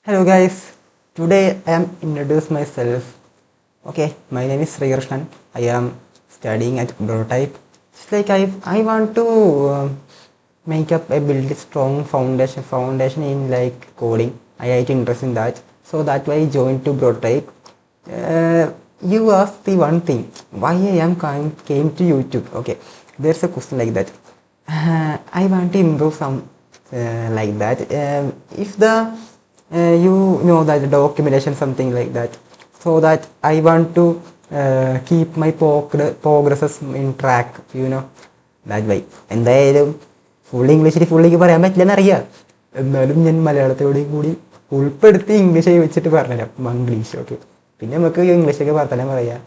Hello guys, today I am introduce myself. Okay, my name is Sri Krishnan. I am studying at Prototype. It's like I want to make up a build a strong foundation in like coding. I had interest in that, so that's why I joined to Prototype. You asked the one thing, why I am came to YouTube. Okay, there's a question like that. I want to improve some like that. If the you know that documentation something like that, so that I want to keep my progresses in track. That way. എന്തായാലും full ഇംഗ്ലീഷിൽ ഫുള്ളിക്ക് പറയാൻ പറ്റില്ലെന്ന് അറിയാം. എന്നാലും ഞാൻ മലയാളത്തോടെയും കൂടി ഉൾപ്പെടുത്തി English വെച്ചിട്ട് പറഞ്ഞുതരാം. മംഗ്ലീഷ് ഓക്കെ. പിന്നെ നമുക്ക് ഇംഗ്ലീഷൊക്കെ വർത്തമാനം പറയാം.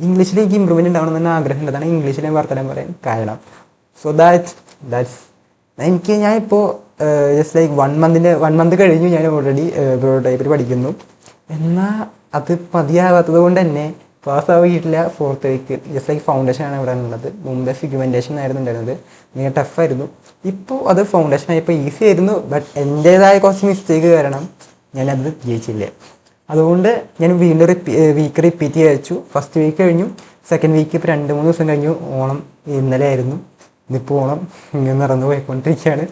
ഇംഗ്ലീഷിൽ എനിക്ക് ഇമ്പ്രൂവ്മെൻറ്റ് ഉണ്ടാവണമെന്ന് ആഗ്രഹമുണ്ട്. അതാണ് ഇംഗ്ലീഷിൽ ഞാൻ വർത്തമാനം പറയാൻ കാരണം. സോ ഞാനിപ്പോൾ ജസ്റ്റ് ലൈക്ക് 1 മന്ത് കഴിഞ്ഞു. ഞാൻ ഓൾറെഡി പ്രോട്ടോടൈപ്പിൽ പഠിക്കുന്നു. എന്നാൽ അത് പതിയാവാത്തത് കൊണ്ട് തന്നെ പാസ്സാക്കിയിട്ടില്ല. 4th വീക്ക് ജസ്റ്റ് ലൈക്ക് ഫൗണ്ടേഷനാണ് ഇവിടെ ഉള്ളത്. മുമ്പേ ഫിഗ്മെൻറ്റേഷൻ ആയിരുന്നു ഉണ്ടായിരുന്നത്. നിങ്ങൾ ടഫായിരുന്നു. ഇപ്പോൾ അത് ഫൗണ്ടേഷൻ ആയപ്പോൾ ഈസി ആയിരുന്നു. ബട്ട് എൻ്റേതായ കുറച്ച് മിസ്റ്റേക്ക് കാരണം ഞാനത് ജയിച്ചില്ല. അതുകൊണ്ട് ഞാൻ വീണ്ടും വീക്ക് റിപ്പീറ്റ് ചെയ്തു. ഫസ്റ്റ് വീക്ക് കഴിഞ്ഞു. സെക്കൻഡ് വീക്ക് ഇപ്പോൾ 2-3 ദിവസം കഴിഞ്ഞു. ഓണം ഇന്നലെ ആയിരുന്നു. ഇതിപ്പോൾ ഓണം ഇങ്ങനെ നടന്നു പോയിക്കൊണ്ടിരിക്കുകയാണ്.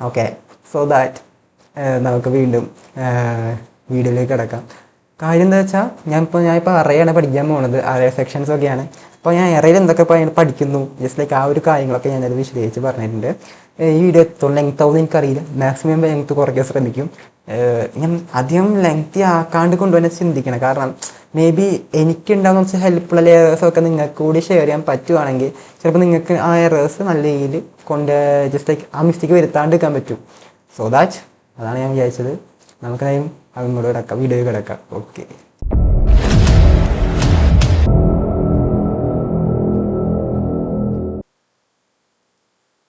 ഓക്കെ, സോ ദാറ്റ് നമുക്ക് വീണ്ടും വീഡിയോയിലേക്ക് കിടക്കാം. കാര്യം എന്താ വെച്ചാൽ ഞാനിപ്പോൾ അറയാണ് പഠിക്കാൻ പോകുന്നത്. അറേ സെക്ഷൻസൊക്കെയാണ്. അപ്പോൾ ഞാൻ അറയിൽ എന്തൊക്കെ പഠിക്കുന്നു, ജസ്റ്റ് ലൈക്ക് ആ ഒരു കാര്യങ്ങളൊക്കെ ഞാനത് വിശദീകരിച്ച് പറഞ്ഞിട്ടുണ്ട്. ഈ വീഡിയോ എത്തോളം ലെങ്ത് ആവുമെന്ന് എനിക്കറിയില്ല. മാക്സിമം ലെങ്ത് കുറയ്ക്കാൻ ശ്രമിക്കും. ഞാൻ അധികം ലെങ്തി ആക്കാണ്ട് കൊണ്ടുപോകാൻ ചിന്തിക്കണം. കാരണം മേ ബി എനിക്കുണ്ടാകുന്ന കുറച്ച് ഹെൽപ്ഫുൾ എറേഴ്സൊക്കെ നിങ്ങൾക്ക് കൂടി ഷെയർ ചെയ്യാൻ പറ്റുവാണെങ്കിൽ ചിലപ്പോൾ നിങ്ങൾക്ക് ആ എറേഴ്സ് നല്ല രീതിയിൽ ജസ്റ്റ് ലൈക്ക് ആ മിസ്റ്റേക്ക് വരുത്താണ്ട് നിൽക്കാൻ പറ്റും. സോ അതാണ് ഞാൻ വിചാരിച്ചത്. നമുക്കതായും അങ്ങോട്ട് കിടക്കാം, വീഡിയോ കിടക്കാം. ഓക്കെ,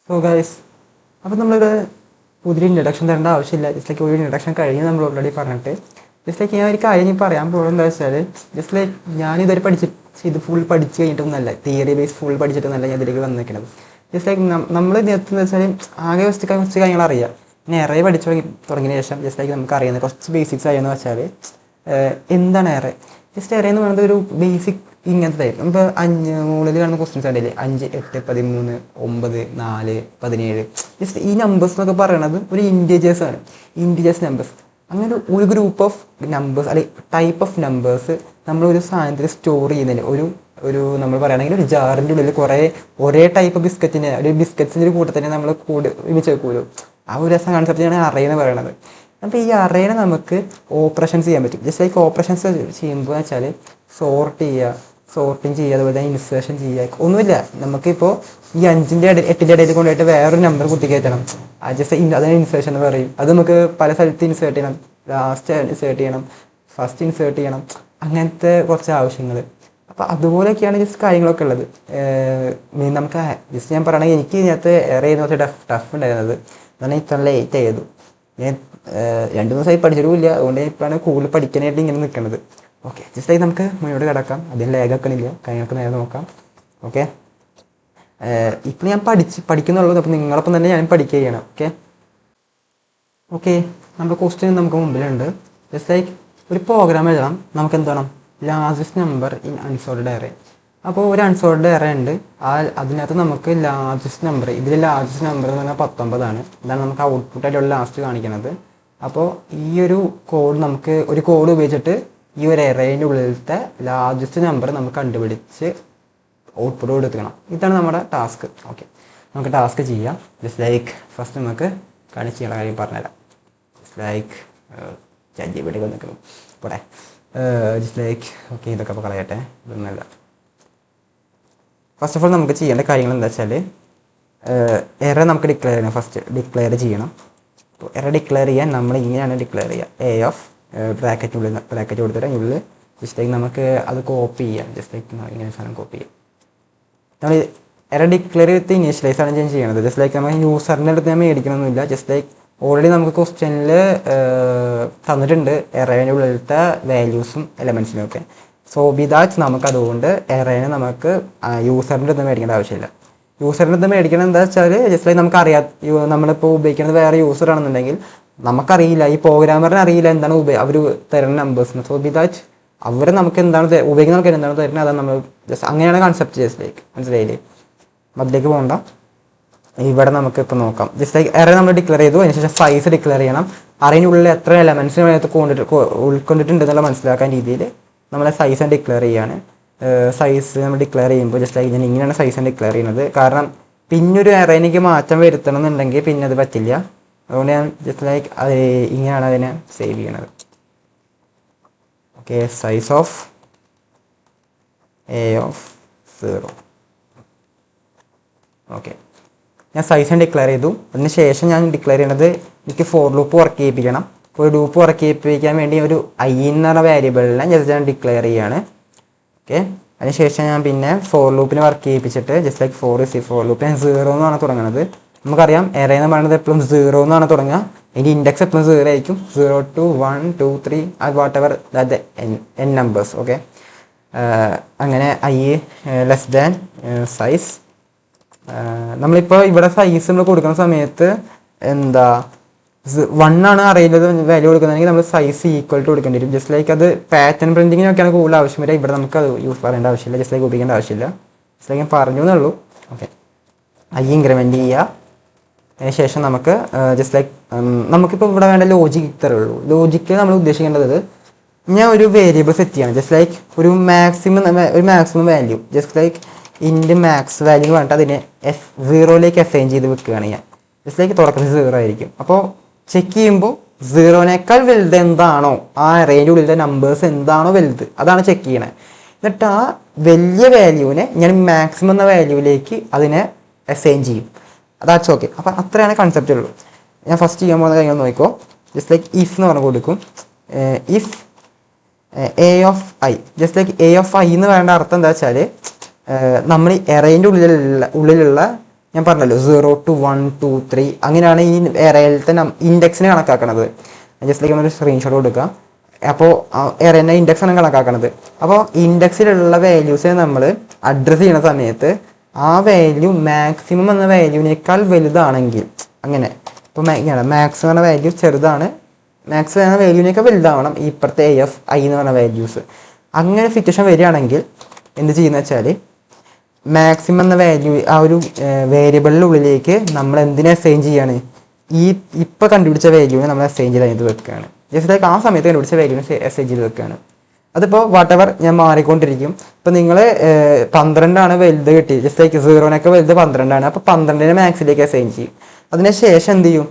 സോ ഗൈസ്, അപ്പോൾ നമ്മളിവിടെ പുതിയ ഇൻട്രഡക്ഷൻ തരേണ്ട ആവശ്യമില്ല. ജസ്റ്റ് ലൈക്ക് ഒരു ഇൻട്രഡക്ഷൻ കഴിഞ്ഞ് നമ്മൾ ഓൾറെഡി പറഞ്ഞിട്ട് ജസ്റ്റ് ലൈക്ക് ഞാൻ ഒരു കാര്യം ഞാൻ പറയാൻ പോകുന്നത് എന്താ വെച്ചാൽ, ജസ്റ്റ് ലൈക്ക് ഞാനിതുവരെ ഇത് ഫുൾ പഠിച്ച് കഴിഞ്ഞിട്ടൊന്നല്ല, തിയറി ബേസ് ഫുൾ പഠിച്ചിട്ടൊന്നല്ല ഞാൻ ഇതിലേക്ക് വന്നിരിക്കുന്നത്. ജസ്റ്റ് ലൈക്ക് നമ്മൾ ഇതിനകത്ത് വെച്ചാൽ ആകെ കുറച്ച് കാര്യങ്ങൾ അറിയാം. പിന്നെ എറേ പഠിച്ചു തുടങ്ങിയ ശേഷം ജസ്റ്റ് ലൈക്ക് നമുക്ക് അറിയുന്നത് കുറച്ച് ബേസിക്സ് ആയെന്ന് വെച്ചാൽ എന്താണ് എറേ. ജസ്റ്റ് എറേ എന്ന് പറയുന്നത് ഒരു ബേസിക് ഇങ്ങനത്തെ ഇപ്പോൾ മുകളിൽ കാണുന്ന ക്വസ്റ്റ്യൻസ് ഉണ്ടല്ലേ, 5, 8, 13, 9, 4, 17. ജസ്റ്റ് ഈ നമ്പേഴ്സ് എന്നൊക്കെ പറയണത് ഒരു ഇൻറ്റീജേഴ്സാണ്. ഇൻറ്റീജേഴ്സ് നമ്പേഴ്സ് അങ്ങനെ ഒരു ഗ്രൂപ്പ് ഓഫ് നമ്പേഴ്സ് അല്ലെങ്കിൽ ടൈപ്പ് ഓഫ് നമ്പേഴ്സ് നമ്മളൊരു സാധനത്തിൽ സ്റ്റോർ ചെയ്യുന്നതിന് ഒരു നമ്മൾ പറയുകയാണെങ്കിൽ ഒരു ജാറിൻ്റെ ഉള്ളിൽ കുറേ ഒരേ ടൈപ്പ് ബിസ്ക്കറ്റ്സിൻ്റെ ഒരു കൂട്ടത്തിനെ നമ്മൾ ഒരുമിച്ച് വെക്കുമല്ലോ. ആ ഒരു കൺസെപ്റ്റാണ് അറേന്ന് പറയണത്. അപ്പോൾ ഈ അറേനെ നമുക്ക് ഓപ്പറേഷൻസ് ചെയ്യാൻ പറ്റും. ജസ്റ്റ് ലൈക്ക് ഓപ്പറേഷൻസ് ചെയ്യുമ്പോൾ വെച്ചാൽ സോർട്ടിങ് ചെയ്യുക, അതുപോലെ തന്നെ ഇൻസേർഷൻ ചെയ്യുക. ഒന്നുമില്ല, നമുക്കിപ്പോൾ ഈ 5ൻ്റെ 8ൻ്റെ ഇടയിൽ കൊണ്ടുപോയിട്ട് വേറൊരു നമ്പർ കുത്തിക്കയറ്റണം. ജസ്റ്റ് അതിന് ഇൻസേർഷൻ എന്ന് പറയും. അത് നമുക്ക് പല സ്ഥലത്ത് ഇൻസേർട്ട് ചെയ്യണം, ലാസ്റ്റ് ഇൻസേർട്ട് ചെയ്യണം, ഫസ്റ്റ് ഇൻസേർട്ട് ചെയ്യണം, അങ്ങനത്തെ കുറച്ച് ആവശ്യങ്ങൾ. അപ്പോൾ അതുപോലെയൊക്കെയാണ് ജസ്റ്റ് കാര്യങ്ങളൊക്കെ ഉള്ളത്. നമുക്ക് ജസ്റ്റ് ഞാൻ പറയണമെങ്കിൽ എനിക്ക് ഇതിനകത്ത് ഏറെ കുറച്ച് ടഫ് ഉണ്ടായിരുന്നത്. അതാണ് ഇത്ര ലേറ്റ് ആയത്. ഞാൻ 2 ദിവസമായി പഠിച്ചിട്ടുമില്ല. അതുകൊണ്ട് ഇപ്പോഴാണ് കൂടുതൽ പഠിക്കാനായിട്ട് ഇങ്ങനെ നിൽക്കുന്നത്. ഓക്കെ, ജസ്റ്റ് ആയി നമുക്ക് മുന്നോട്ട് കിടക്കാം. അതിന് ലാഗാക്കണില്ല, കാര്യങ്ങൾക്ക് നേരെ നോക്കാം. ഓക്കെ, ഇപ്പോൾ ഞാൻ പഠിക്കുന്നുള്ളൂ. അപ്പോൾ നിങ്ങളൊപ്പം തന്നെ ഞാൻ പഠിക്കുക ചെയ്യണം. ഓക്കെ, നമ്മുടെ ക്വസ്റ്റ്യൻ നമുക്ക് മുമ്പിലുണ്ട്. ജസ്റ്റ് ലൈക്ക് ഒരു പ്രോഗ്രാം എഴുതാം. നമുക്ക് എന്ത് വേണം? Largest number in unsorted array. അപ്പോൾ ഒരു അൺസോർട്ടഡ് എറേ ഉണ്ട്. അതിനകത്ത് നമുക്ക് ലാർജസ്റ്റ് നമ്പർ, ഇതിൽ ലാർജസ്റ്റ് നമ്പർ എന്ന് പറഞ്ഞാൽ 19 ഇതാണ് നമുക്ക് ഔട്ട്പുട്ടായിട്ടുള്ള ലാസ്റ്റ് കാണിക്കുന്നത്. അപ്പോൾ ഈ ഒരു കോഡ് നമുക്ക് ഒരു കോഡ് ഉപയോഗിച്ചിട്ട് ഈ ഒരു എറേൻ്റെ ഉള്ളിലത്തെ ലാർജസ്റ്റ് നമ്പർ നമുക്ക് കണ്ടുപിടിച്ച് ഔട്ട്പുട്ട് കൊടുക്കണം. ഇതാണ് നമ്മുടെ ടാസ്ക്. ഓക്കെ, നമുക്ക് ടാസ്ക് ചെയ്യാം. ജസ്റ്റ് ലൈക്ക് ഫസ്റ്റ് നമുക്ക് കാണിച്ച് ചെയ്യണ കാര്യം പറഞ്ഞുതരാം. ജസ്റ്റ് ലൈക്ക് ചാറ്റ് നിൽക്കുന്നു പോട്ടെ. ജസ്റ്റ് ലൈക്ക് ഓക്കെ, ഇതൊക്കെ അപ്പോൾ കളയട്ടെ, ഇതൊന്നുമല്ല. ഫസ്റ്റ് ഓഫ് ഓൾ നമുക്ക് ചെയ്യേണ്ട കാര്യങ്ങൾ എന്താ വെച്ചാൽ, എറേ നമുക്ക് ഡിക്ലെയർ ചെയ്യണം. ഫസ്റ്റ് ഡിക്ലെയർ ചെയ്യണം. അപ്പോൾ എറേ ഡിക്ലെയർ ചെയ്യാൻ നമ്മൾ ഇങ്ങനെയാണ് ഡിക്ലെയർ ചെയ്യുക. എ ഓഫ് ബ്രാക്കറ്റ് കൊടുത്തിട്ട് അതിനുള്ളിൽ ജസ്റ്റ് ലൈക്ക് നമുക്ക് അത് കോപ്പി ചെയ്യാം. ജസ്റ്റ് ലൈക്ക് ഇങ്ങനെ സാധനം കോപ്പി ചെയ്യാം. നമ്മൾ എറേ ഡിക്ലെയർ ചെയ്ത് ഇനീഷ്യലൈസ് ആണ് ഞാൻ ചെയ്യുന്നത്. ജസ്റ്റ് ലൈക്ക് നമ്മൾ യൂസറിൻ്റെ അടുത്ത് ഞാൻ മേടിക്കണമെന്നില്ല. ജസ്റ്റ് ലൈക്ക് ഓൾറെഡി നമുക്ക് ക്വസ്റ്റ്യനിൽ തന്നിട്ടുണ്ട് എറേൻ്റെ ഉള്ളിലത്തെ വാല്യൂസും എലമെൻസിനും ഒക്കെ. സോ വിദാറ്റ് നമുക്കതുകൊണ്ട് എറേനെ നമുക്ക് യൂസറിൻ്റെ അടുത്ത് മേടിക്കേണ്ട ആവശ്യമില്ല. യൂസറിൻ്റെ അടുത്ത് മേടിക്കണം എന്താ വെച്ചാൽ ജസ്റ്റ് ലൈക്ക് നമുക്ക് അറിയാം, നമ്മളിപ്പോൾ ഉപയോഗിക്കുന്നത് വേറെ യൂസർ ആണെന്നുണ്ടെങ്കിൽ നമുക്കറിയില്ല, ഈ പ്രോഗ്രാമറിന് അറിയില്ല എന്താണ് അവർ തരുന്ന നമ്പേഴ്സ്. സോ ബി ദാറ്റ് അവർ നമുക്ക് എന്താണ് ഉപയോഗിക്കുന്ന ആൾക്കാർ എന്താണ് തരുന്നത്, അതാണ് നമ്മൾ ജസ്റ്റ് അങ്ങനെയാണ് കൺസെപ്റ്റ്. ജസ്റ്റ് ലൈക്ക് മനസ്സിലായില്ലേ? അതിലേക്ക് പോകണ്ട. ഇവിടെ നമുക്ക് ഇപ്പോൾ നോക്കാം. ജസ്റ്റ് ലൈക്ക് എറേ നമ്മൾ ഡിക്ലെയർ ചെയ്തു, അതിനുശേഷം സൈസ് ഡിക്ലെയർ ചെയ്യണം. അറേനുള്ളിൽ എത്ര എലമെൻസിന് ഉൾക്കൊണ്ടിട്ടുണ്ട് എന്നുള്ള മനസ്സിലാക്കാൻ രീതിയിൽ നമ്മൾ സൈസ് ഡിക്ലെയർ ചെയ്യാണ്. സൈസ് നമ്മൾ ഡിക്ലെയർ ചെയ്യുമ്പോൾ ജസ്റ്റ് ലൈക്ക് ഞാൻ ഇങ്ങനെയാണ് സൈസ് ഡിക്ലെയർ ചെയ്യുന്നത്. കാരണം പിന്നൊരു എറേനിക്ക് മാറ്റം വരുത്തണം എന്നുണ്ടെങ്കിൽ പിന്നെ അത് പറ്റില്ല. അതുകൊണ്ട് ഞാൻ ജസ്റ്റ് ലൈക്ക് ഇങ്ങനെയാണ് അതിനെ സേവ് ചെയ്യണത്. Okay, size of a of 0. Okay, ഞാൻ സൈസ് ഡിക്ലെയർ ചെയ്തു. അതിന് ശേഷം ഞാൻ ഡിക്ലെയർ ചെയ്യണത് എനിക്ക് ഫോർ ലൂപ്പ് വർക്ക് ചെയ്യിപ്പിക്കണം. ഒരു ലൂപ്പ് വർക്ക് ചെയ്യിപ്പിക്കാൻ വേണ്ടി ഒരു ഐ എന്ന് പറഞ്ഞ വേരിയബിളിനെ ജസ്റ്റ് ഞാൻ ഡിക്ലെയർ ചെയ്യാണ്. ഓക്കെ, അതിനുശേഷം ഞാൻ പിന്നെ ഫോർ ലൂപ്പിന് വർക്ക് ചെയ്യിപ്പിച്ചിട്ട് ജസ്റ്റ് ലൈക്ക് ഫോർ ലൂപ്പ് ഞാൻ 0 എന്നാണ് തുടങ്ങുന്നത്. നമുക്കറിയാം എറേ എന്ന് പറയുന്നത് എപ്പോഴും 0 എന്നാണ് തുടങ്ങുക. അതിൻ്റെ ഇൻഡെക്സ് എപ്പോഴും 0 ആയിരിക്കും. 0 to 1 2 3 what ever that N numbers. Okay, അങ്ങനെ ഐ ലെസ് ദാൻ സൈസ്. നമ്മളിപ്പോൾ ഇവിടെ സൈസ് നമ്മൾ കൊടുക്കുന്ന സമയത്ത് എന്താ 1 ആണ് അറിയുന്നത് വാല്യൂ കൊടുക്കുന്നതെങ്കിൽ നമ്മൾ സൈസ് ഈക്വൽ ടു കൊടുക്കേണ്ടി വരും. ജസ്റ്റ് ലൈക്ക് അത് പാറ്റേൺ പ്രിന്റിങ്ങിനൊക്കെയാണ് കൂടുതൽ ആവശ്യം വരിക. ഇവിടെ നമുക്ക് അത് യൂസ് പറയേണ്ട ആവശ്യമില്ല, ജസ്റ്റ് ലൈക്ക് ഉപയോഗിക്കേണ്ട ആവശ്യമില്ല. ജസ്റ്റ് ലൈക്ക് ഞാൻ പറഞ്ഞു എന്നുള്ളൂ. ഓക്കെ, ഐ ഇൻക്രിമെൻറ്റ് ചെയ്യുക. അതിനുശേഷം നമുക്ക് ജസ്റ്റ് ലൈക്ക് നമുക്കിപ്പോൾ ഇവിടെ വേണ്ട ലോജിക്ക് ഇത്രയേ ഉള്ളൂ. ലോജിക്ക് നമ്മൾ ഉദ്ദേശിക്കേണ്ടത് ഞാൻ ഒരു വേരിയബിൾ സെറ്റ് ചെയ്യണം. ജസ്റ്റ് ലൈക്ക് ഒരു മാക്സിമം വാല്യൂ ജസ്റ്റ് ലൈക്ക് ഇൻ്റെ മാക്സ് വാല്യൂ പറഞ്ഞിട്ട് അതിനെ 0ലേക്ക് അസൈൻ ചെയ്ത് വെക്കുകയാണ് ഞാൻ. ജസ്റ്റ് ലൈക്ക് തുടക്കത്തിൽ 0 ആയിരിക്കും. അപ്പോൾ ചെക്ക് ചെയ്യുമ്പോൾ 0നേക്കാൾ വലുത് എന്താണോ, ആ അറേൻ്റെ ഉള്ളിലെ നമ്പേഴ്സ് എന്താണോ വലുത്, അതാണ് ചെക്ക് ചെയ്യണത്. എന്നിട്ട് ആ വലിയ വാല്യൂവിനെ ഞാൻ മാക്സിമം എന്ന വാല്യൂവിലേക്ക് അതിനെ അസൈൻ ചെയ്യും. അതാച്ച് ഓക്കെ. അപ്പം അത്രയാണ് കൺസെപ്റ്റ് ഉള്ളൂ. ഞാൻ ഫസ്റ്റ് ചെയ്യാൻ പോകുന്ന കാര്യങ്ങൾ നോക്കിക്കോ. ജസ്റ്റ് ലൈക്ക് ഇഫ് എന്ന് പറഞ്ഞു കൊടുക്കും. If A of I, just like A of i എന്ന് പറയേണ്ട അർത്ഥം എന്താ വെച്ചാൽ നമ്മൾ എറേൻ്റെ ഉള്ളിലുള്ള ഞാൻ പറഞ്ഞല്ലോ 0 to 1 2 3 അങ്ങനെയാണ് ഈ എറയിലത്തെ ഇൻഡെക്സിനെ കണക്കാക്കണത്. ജസ്റ്റ് ലൈക്ക് നമ്മളൊരു സ്ക്രീൻഷോട്ട് കൊടുക്കാം. അപ്പോൾ എറേൻ്റെ ഇൻഡെക്സ് ആണ് കണക്കാക്കണത്. അപ്പോൾ ഇൻഡെക്സിലുള്ള വാല്യൂസിനെ നമ്മൾ അഡ്രസ്സ് ചെയ്യുന്ന സമയത്ത് ആ വാല്യൂ മാക്സിമം എന്ന വാല്യൂവിനേക്കാൾ വലുതാണെങ്കിൽ, അങ്ങനെ ഇപ്പോൾ മാക്സിമം എന്ന വാല്യൂ ചെറുതാണ്, മാക്സിമം എന്ന വാല്യൂവിനേക്കാൾ വലുതാവണം ഈ ഇപ്പുറത്തെ എ എഫ് ഐ എന്ന് പറഞ്ഞ വാല്യൂസ്. അങ്ങനെ സിറ്റുവേഷൻ വരികയാണെങ്കിൽ എന്ത് ചെയ്യുന്നത് വെച്ചാൽ മാക്സിമം എന്ന വാല്യൂ ആ ഒരു വേരിയബിളിനുള്ളിലേക്ക് നമ്മൾ എന്തിനെ അസൈൻ ചെയ്യാണ്, ഈ ഇപ്പോൾ കണ്ടുപിടിച്ച വാല്യൂവിനെ നമ്മൾ അസൈൻ ചെയ്ത് അതിന് വെക്കുകയാണ്. ജസ്റ്റ് ലൈക്ക് ആ സമയത്ത് കണ്ടുപിടിച്ച വാല്യൂവിനെ അസൈൻ ചെയ്ത് വെക്കുകയാണ്. അതിപ്പോൾ വാട്ട് എവർ ഞാൻ മാറിക്കൊണ്ടിരിക്കും. ഇപ്പോൾ നിങ്ങൾ 12 വലുത് കിട്ടി, ജസ്റ്റ് ലൈക്ക് 0നേക്കാൾ വലുത് 12. അപ്പോൾ 12നെ മാക്സിലേക്ക് അസൈൻ ചെയ്യും. അതിന് ശേഷം എന്ത് ചെയ്യും,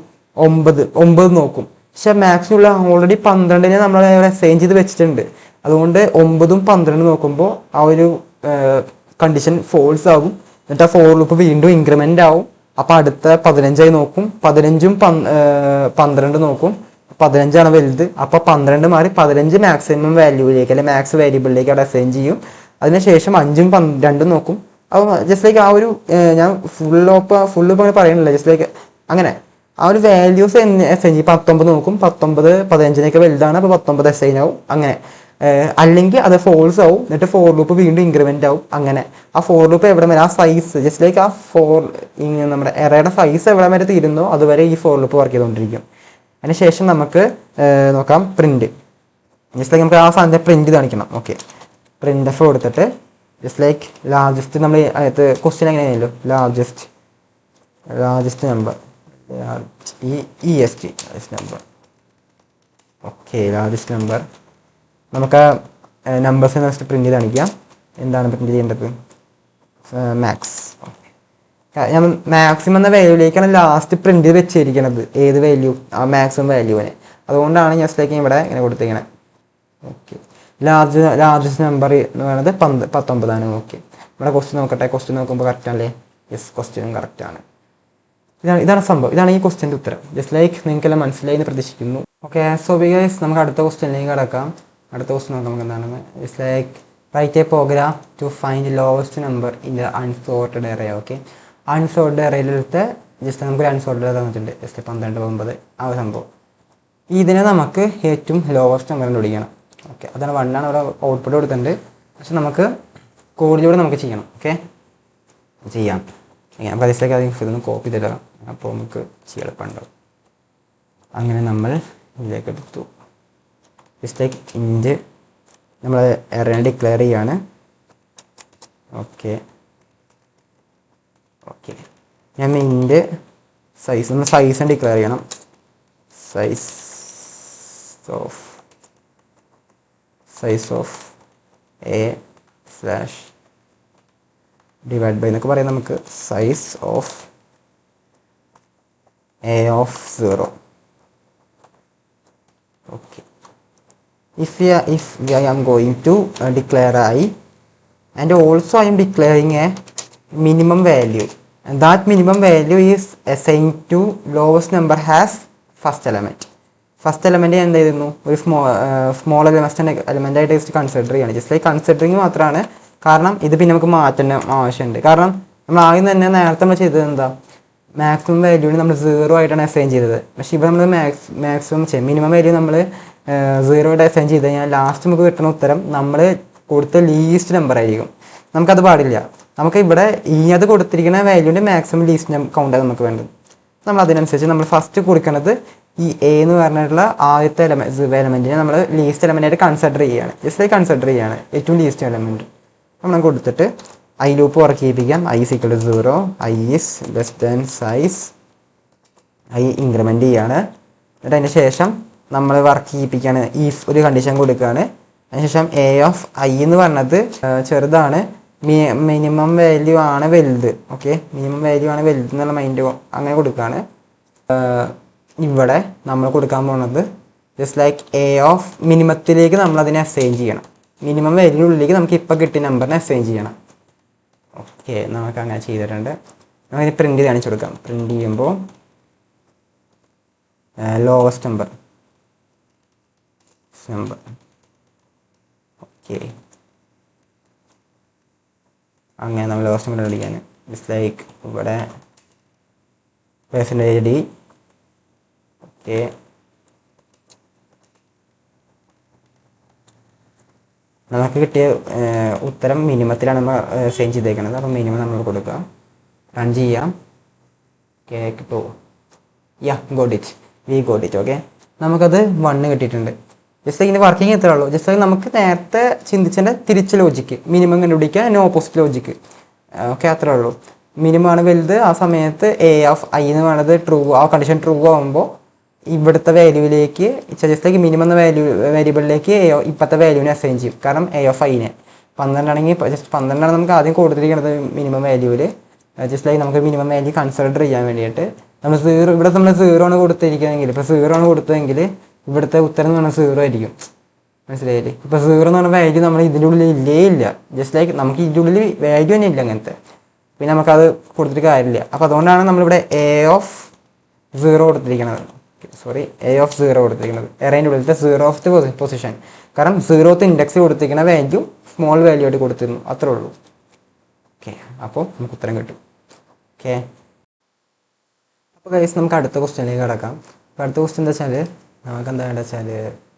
9 നോക്കും. പക്ഷെ മാക്സിനുള്ള ഓൾറെഡി 12നെ നമ്മൾ അസൈൻ ചെയ്ത് വെച്ചിട്ടുണ്ട്. അതുകൊണ്ട് 9ഉം 12 നോക്കുമ്പോൾ ആ ഒരു കണ്ടീഷൻ ഫോൾസ് ആകും. എന്നിട്ട് ആ ഫോർ ലൂപ്പ് വീണ്ടും ഇൻക്രിമെൻ്റ് ആവും. അപ്പോൾ അടുത്ത 15 നോക്കും. 15ഉം 12 നോക്കും. 15 വലുത്. അപ്പോൾ 12 മാറി 15 മാക്സിമം വാല്യൂവിലേക്ക് അല്ലെങ്കിൽ മാക്സ് വേരിയബിളിലേക്ക് അവിടെ അസൈൻ ചെയ്യും. അതിനുശേഷം 5ഉം 2ഉം നോക്കും. അപ്പോൾ ജസ്റ്റ് ലൈക്ക് ആ ഒരു ഞാൻ ഫുള്ള് അങ്ങനെ പറയുന്നില്ല, ജസ്റ്റ് ലൈക്ക് അങ്ങനെ ആ ഒരു വാല്യൂസ് അസൈൻ ചെയ്യും. 19 നോക്കും. 19 15നേക്കാൾ വലുതാണ്, അപ്പോൾ 19 അസൈൻ ആവും. അങ്ങനെ അല്ലെങ്കിൽ അത് ഫോൾസ് ആവും. എന്നിട്ട് ഫോർ ലൂപ്പ് വീണ്ടും ഇൻക്രിമെൻ്റ് ആവും. അങ്ങനെ ആ ഫോർ ലൂപ്പ് എവിടെ വരെ ആ സൈസ് ജസ്റ്റ് ലൈക്ക് ആ നമ്മുടെ എറയുടെ സൈസ് എവിടെ വരെ തീരുന്നോ അതുവരെ ഈ ഫോർ ലൂപ്പ് വർക്ക് ചെയ്തുകൊണ്ടിരിക്കും. അതിന് ശേഷം നമുക്ക് നോക്കാം പ്രിൻറ്റ്. ജസ്റ്റ് ലൈക്ക് നമുക്ക് ആ സാധനത്തെ പ്രിൻറ്റ് കാണിക്കണം. ഓക്കെ, പ്രിൻ്റ് എഫ് കൊടുത്തിട്ട് ജസ്റ്റ് ലൈക്ക് ലാർജസ്റ്റ് നമ്മൾ അതിനകത്ത് ക്വസ്റ്റ്യൻ എങ്ങനെയാണല്ലോ largest number EST number. Okay, largest number നമുക്ക് നമ്പേഴ്സ് നെക്സ്റ്റ് പ്രിൻറ്റ് ചെയ്ത് കാണിക്കാം. എന്താണ് പ്രിൻറ്റ് ചെയ്യേണ്ടത്, മാക്സ്. ഞാൻ മാക്സിമം എന്ന വാല്യൂവിലേക്കാണ് ലാസ്റ്റ് പ്രിൻറ്റ് ചെയ്ത് വെച്ചിരിക്കുന്നത്. ഏത് വാല്യൂ, ആ മാക്സിമം വാല്യൂവിനെ. അതുകൊണ്ടാണ് ജസ്റ്റ് ലൈക്ക് ഇവിടെ ഇങ്ങനെ കൊടുത്തിരിക്കുന്നത്. ഓക്കെ, ലാർജസ്റ്റ് നമ്പർ എന്ന് പറയുന്നത് 19. ഓക്കെ, ഇവിടെ ക്വസ്റ്റ്യൻ നോക്കട്ടെ. ക്വസ്റ്റ്യൻ നോക്കുമ്പോൾ കറക്റ്റാണല്ലേ? യെസ്, ക്വസ്റ്റ്യനും കറക്റ്റാണ്. ഇതാണ് സംഭവം. ഇതാണ് ഈ ക്വസ്റ്റ്യൻ്റെ ഉത്തരം. ജസ്റ്റ് ലൈക്ക് നിങ്ങൾക്കെല്ലാം മനസ്സിലായി എന്ന് പ്രതീക്ഷിക്കുന്നു. ഓക്കെ, സോ ഗൈസ് നമുക്ക് അടുത്ത ക്വസ്റ്റ്യനിലേക്ക് കിടക്കാം. അടുത്ത ക്വസ്റ്റ്യൻ നോക്കാം നമുക്ക് എന്താണെന്ന്. It's like write a program to find lowest number in the unsorted array. Okay, unsorted എറയിലെടുത്ത് ജസ്റ്റ് നമുക്കൊരു അൺസോർട്ടഡ് തന്നിട്ടുണ്ട്. ജസ്റ്റ് 12 9 ആ ഒരു സംഭവം. ഇതിനെ നമുക്ക് ഏറ്റവും ലോവസ്റ്റ് നമ്പർ കണ്ടുപിടിക്കണം. ഓക്കെ, അതാണ് 1 അവിടെ ഔട്ട്പുട്ട് കൊടുത്തിട്ടുണ്ട്. പക്ഷെ നമുക്ക് കോഡിലൂടെ നമുക്ക് ചെയ്യണം. ഓക്കെ, ചെയ്യാം. നമുക്ക് അതിലേക്ക് ഇതൊന്ന് കോപ്പി തരാം. അപ്പോൾ നമുക്ക് ചെയ്യാൻ എളുപ്പമുണ്ടാവും. അങ്ങനെ നമ്മൾ ഇതിലേക്ക് എടുത്തു. ജസ്റ്റ് ലൈക്ക് ഇൻറ്റ് നമ്മൾ എറേനെ ഡിക്ലെയർ ചെയ്യാണ്. ഓക്കെ ഓക്കെ ഞാൻ ഇൻറ്റ് നമ്മൾ സൈസ് ഡിക്ലെയർ ചെയ്യണം. Size of a slash divide by എന്നൊക്കെ പറയാം നമുക്ക്. Size of a of 0. Okay if I am going to declare I, and also I am declaring a minimum value, and that minimum value is assigned to lowest number has first element. First element എന്ത് ചെയ്യുന്നു, ഒരു small element ആയിട്ട് just consider ചെയ്യാണ്. Just like considering മാത്രമാണ്. കാരണം ഇത് പിന്നെ നമുക്ക് മാറ്റേണ്ട ആവശ്യമുണ്ട്. കാരണം നമ്മൾ ആദ്യം തന്നെ നേരത്തെ നമ്മൾ ചെയ്തത് എന്താ, മാക്സിമം വാല്യൂവിന് നമ്മൾ 0 ആയിട്ടാണ് അസൈൻ ചെയ്തത്. പക്ഷേ ഇവിടെ നമ്മൾ മാക്സിമം മിനിമം വാല്യൂ നമ്മൾ 0 ആയിട്ട് അസൈൻ ചെയ്ത് കഴിഞ്ഞാൽ ലാസ്റ്റ് നമുക്ക് കിട്ടുന്ന ഉത്തരം നമ്മൾ കൊടുത്ത ലീസ്റ്റ് നമ്പർ ആയിരിക്കും. നമുക്കത് പാടില്ല. നമുക്ക് ഇവിടെ അത് കൊടുത്തിരിക്കുന്ന വാല്യൂവിൻ്റെ മാക്സിമം ലീസ്റ്റ് കൗണ്ടാണ് നമുക്ക് വേണ്ടത്. നമ്മൾ അതിനനുസരിച്ച് നമ്മൾ ഫസ്റ്റ് കൊടുക്കുന്നത് ഈ എ എന്ന് പറഞ്ഞിട്ടുള്ള ആദ്യത്തെ എലമെൻറ്റിനെ നമ്മൾ ലീസ്റ്റ് എലമെൻ്റായിട്ട് കൺസിഡർ ചെയ്യുകയാണ്. ജസ്റ്റ് ലൈക്ക് കൺസിഡർ ചെയ്യുകയാണ് ഏറ്റവും ലീസ്റ്റ് എലമെൻറ്റ്. നമ്മൾ കൊടുത്തിട്ട് ഐ ലൂപ്പ് വർക്ക് ചെയ്യിപ്പിക്കാം. I is equal to 0, i is less than size, i increment ചെയ്യാണ്. എന്നിട്ട് അതിന് ശേഷം നമ്മൾ വർക്ക് ചെയ്യിപ്പിക്കുകയാണ്. ഒരു കണ്ടീഷൻ കൊടുക്കുകയാണ്. അതിനുശേഷം എ ഓഫ് ഐ എന്ന് പറഞ്ഞത് ചെറുതാണ്, മിനിമം വാല്യൂ ആണ് വലുത്. ഓക്കെ, മിനിമം വാല്യൂ ആണ് വലുത് എന്നുള്ള മൈൻഡ് അങ്ങനെ കൊടുക്കുകയാണ്. ഇവിടെ നമ്മൾ കൊടുക്കാൻ പോകുന്നത് ജസ്റ്റ് ലൈക്ക് എ ഓഫ് മിനിമത്തിലേക്ക് നമ്മൾ അതിനെ അസൈൻ ചെയ്യണം. മിനിമം വാല്യൂവിലേക്ക് നമുക്ക് ഇപ്പോൾ കിട്ടിയ നമ്പറിനെ അസൈൻ ചെയ്യണം. ഓക്കെ, നമുക്ക് അങ്ങനെ ചെയ്തിട്ടുണ്ട്. നമുക്കിത് പ്രിൻ്റ് ചെയ്ത് കാണിച്ചു കൊടുക്കാം. പ്രിൻ്റ് ചെയ്യുമ്പോൾ ലോവസ്റ്റ് നമ്പർ. ഓക്കെ, അങ്ങനെ നമ്മൾ ലോവസ്റ്റ് നമ്പർ അടിക്കാൻ ജസ്റ്റ് ലൈക്ക് ഇവിടെ %d. ഓക്കെ, നമുക്ക് കിട്ടിയ ഉത്തരം മിനിമത്തിലാണ് നമ്മൾ സെയിം ചെയ്തേക്കുന്നത്. അപ്പോൾ മിനിമം നമ്മൾ കൊടുക്കുക, റൺ ചെയ്യാം. ഓക്കെ, ഇപ്പോൾ ഗോട്ട് ഇറ്റ്. ഓക്കെ, നമുക്കത് 1 കിട്ടിയിട്ടുണ്ട്. ജസ്റ്റ് ഇതിൻ്റെ വർക്കിംഗ് എത്ര ഉള്ളൂ. ജസ്റ്റ് നമുക്ക് നേരത്തെ ചിന്തിച്ചതിൻ്റെ തിരിച്ച ലോജിക്ക്, മിനിമം കണ്ടുപിടിക്കുക, അതിന് ഓപ്പോസിറ്റ് ലോജിക്ക്. ഓക്കെ, അത്രേ ഉള്ളൂ. മിനിമം ആണ് വലുത്. ആ സമയത്ത് എ ഓഫ് ഐ എന്ന് പറയുന്നത് ട്രൂ, ആ കണ്ടീഷൻ ട്രൂ ആകുമ്പോൾ ഇവിടുത്തെ വാല്യൂവിലേക്ക് ജസ്റ്റ് ലൈക്ക് മിനിമം എന്ന വേരിയബിളിലേക്ക് ഇപ്പോഴത്തെ വാല്യൂവിനെ അസൈൻ ചെയ്യും. കാരണം എ ഓഫ് ഐനെ 12 ആണെങ്കിൽ ജസ്റ്റ് 12 ആണ് നമുക്ക് ആദ്യം കൊടുത്തിരിക്കുന്നത് മിനിമം വാല്യൂവിൽ. ജസ്റ്റ് ലൈക്ക് നമുക്ക് മിനിമം വാല്യൂ കൺസിഡർ ചെയ്യാൻ വേണ്ടിയിട്ട് നമ്മൾ 0 ഇവിടെ നമ്മൾ 0 ആണ് കൊടുത്തിരിക്കുന്നതെങ്കിൽ, ഇപ്പോൾ 0 ആണ് കൊടുത്തതെങ്കിൽ ഇവിടുത്തെ ഉത്തരം എന്ന് പറഞ്ഞാൽ 0 ആയിരിക്കും. മനസ്സിലായില്ലേ? ഇപ്പോൾ 0 എന്ന് പറഞ്ഞ വാല്യൂ നമ്മൾ ഇതിൻ്റെ ഉള്ളിൽ ഇല്ല. ജസ്റ്റ് ലൈക്ക് നമുക്ക് ഇതിൻ്റെ ഉള്ളിൽ വാല്യൂ തന്നെ ഇല്ല അങ്ങനത്തെ. പിന്നെ നമുക്കത് കൊടുത്തിട്ട് കാര്യമില്ല. അപ്പോൾ അതുകൊണ്ടാണ് നമ്മളിവിടെ എ ഓഫ് 0 കൊടുത്തിരിക്കുന്നത്. എ ഓഫ് 0 കൊടുത്തിരിക്കുന്നത് എറേൻ്റെ ഉള്ളിലത്തെ 0th പൊസിഷൻ. കാരണം 0th ഇൻഡെക്സ് കൊടുത്തിരിക്കുന്ന വാല്യൂ സ്മോൾ വാല്യൂ ആയിട്ട് കൊടുത്തിരുന്നു, അത്രേ ഉള്ളൂ. ഓക്കെ, അപ്പോൾ നമുക്ക് ഉത്തരം കിട്ടും. ഓക്കെ, അപ്പോൾ ഗൈസ് നമുക്ക് അടുത്ത ക്വസ്റ്റ്യനിലേക്ക് കിടക്കാം. അപ്പോൾ അടുത്ത ക്വസ്റ്റ്യൻ എന്താ വെച്ചാൽ നമുക്ക് എന്താണെന്ന് വെച്ചാൽ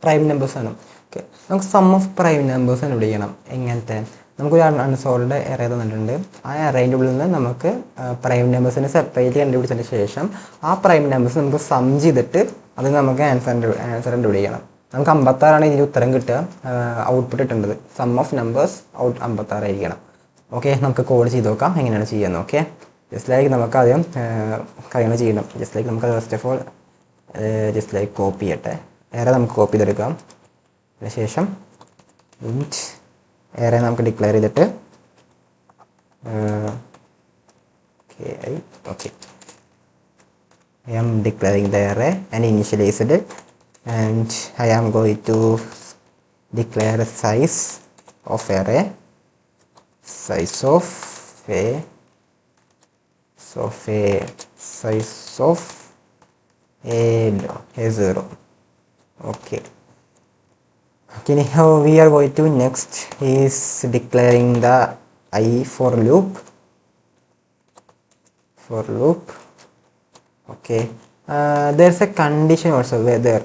പ്രൈം നമ്പേഴ്സാണ്. ഓക്കെ, നമുക്ക് സം ഓഫ് പ്രൈം നമ്പേഴ്സ് കണ്ടുപിടിക്കണം. എങ്ങനത്തെ, നമുക്കൊരു അൺസോൾവ്ഡ് എറേ തന്നിട്ടുണ്ട്. ആ എറേൻ്റെ ഉള്ളിൽ നിന്ന് നമുക്ക് പ്രൈം നമ്പേഴ്സിനെ സെപ്പറേറ്റ് കണ്ടുപിടിച്ചതിന് ശേഷം ആ പ്രൈം നമ്പേഴ്സ് നമുക്ക് സം ചെയ്തിട്ട് അത് നമുക്ക് ആൻസർ കണ്ടുപിടിക്കണം. നമുക്ക് 56 ഇതിൻ്റെ ഉത്തരം കിട്ടുക. ഔട്ട്പുട്ട് ഇട്ടേണ്ടത് സം ഓഫ് നമ്പേഴ്സ് 56 ആയിരിക്കണം. ഓക്കെ, നമുക്ക് കോഡ് ചെയ്ത് നോക്കാം എങ്ങനെയാണ് ചെയ്യുന്നത്. ഓക്കെ, ജസ്റ്റ് ലൈക്ക് നമുക്ക് ആദ്യം കാര്യങ്ങൾ ചെയ്യണം. ജസ്റ്റ് ലൈക്ക് നമുക്ക് first of all just like copy ചെയ്യട്ടെ. എറേ നമുക്ക് കോപ്പി ചെയ്തെടുക്കാം. അതിനുശേഷം എറേ നമുക്ക് ഡിക്ലെയർ ചെയ്തിട്ട് okay, I am declaring the array and initialize it, and I am going to declare a size of array, size of a A0. Okay, now we are going to next is declaring the I for loop. Okay, there's a condition also whether